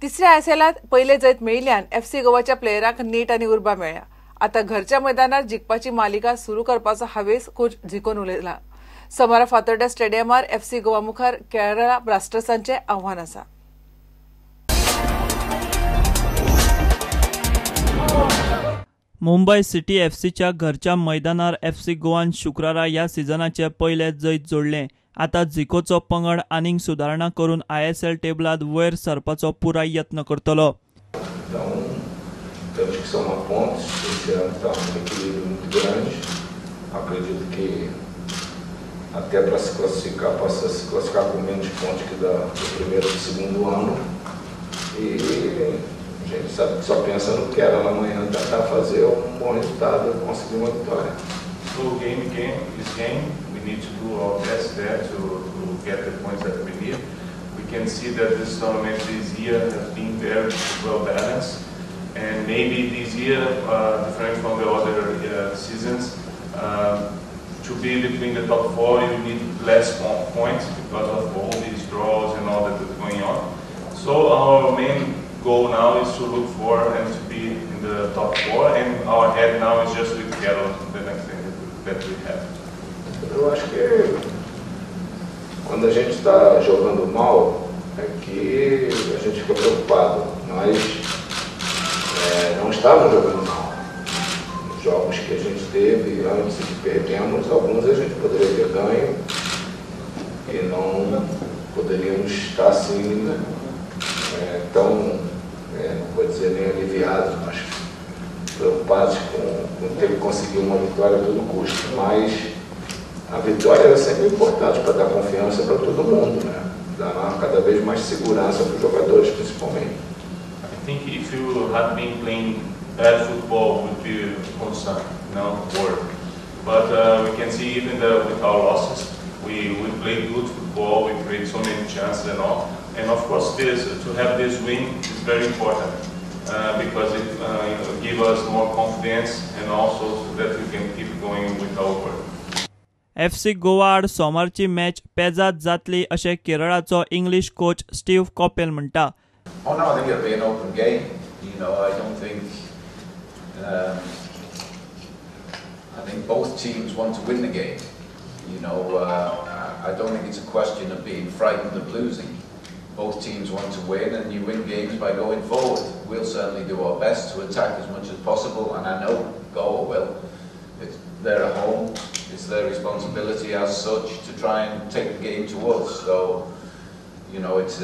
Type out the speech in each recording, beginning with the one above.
तिसऱ्या आयएसएलात पहिले जैत मेळिल्ल्यान एफसी गोवाच्या प्लेयरांक नेट आनी उर्बा मेळ्ळ्या। आता घरच्या मैदानार जिखपाची मालिका सुरू करपाचो हावेस कोच जिखून उलयला। सोमारा फातोर्डा स्टेडियमार एफसी गोवा मुखार केरळा ब्लास्टर्सांचे आव्हान आसा। मुंबई सिटी एफसीच्या घरच्या मैदानार एफसी गोवान शुक्रारा ह्या सिजनाचे पहिले जैत जोडले। आता जिखोचो पंगड आनीक सुदारणा करून आयएसएल टेबलात वयर सरपाचो पुराय यत्न करतलो। Até para se classificar, possa se classificar com menos pontos que do primeiro e do segundo ano. E a gente sabe que só pensa no que era amanhã, tentar fazer bom resultado e conseguir uma vitória. So game is game. We need to do our best there to get the points that we need. We can see that this tournament this year has been very well balanced, and maybe this year, different from the other seasons. To be between the top four, you need less points because of all these draws and all that is going on. So our main goal now is to look for and to be in the top four, and our head now is just with Carol, the next thing that we have. Eu acho que quando a gente está jogando mal, é que a gente fica preocupado. Nós não estávamos jogando mal. Jogos que a gente teve antes e perdemos, alguns a gente poderia ter ganho e não poderíamos estar assim tão, não vou dizer nem aliviados, mas preocupados com ter que conseguir uma vitória a todo custo. Mas a vitória é sempre importante para dar confiança para todo mundo, né? Dar cada vez mais segurança para os jogadores, principalmente. I think if you had been playing bad football would be concern, worry. But we can see even with our losses, we played good football, we created so many chances and all. And of course, to have this win is very important because it gives us more confidence and also so that we can keep going with our work. FC Goa आड सोमारची match पेजात जातली अशें केरळाचो English coach Steve Coppell म्हणटा। Oh no, I think it'll be an open game. I don't think. I think both teams want to win the game. I don't think it's a question of being frightened of losing. Both teams want to win, and you win games by going forward. We'll certainly do our best to attack as much as possible, and I know Goa will. They're at home. It's their responsibility as such to try and take the game to us. So, it's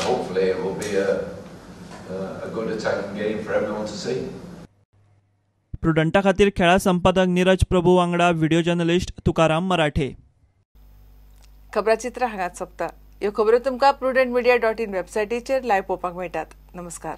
hopefully it will be a good attacking game for everyone to see. प्रुडंटा खातीर खेळा संपादक नीरज प्रभू वांगडा video journalist Tukaram मराठे। खबराचित्र हांगाच सोंपता। ह्यो खबरो तुमकां prudentmedia.in वेबसायटीचेर लायव्ह पळोवपाक मेळटात। नमस्कार।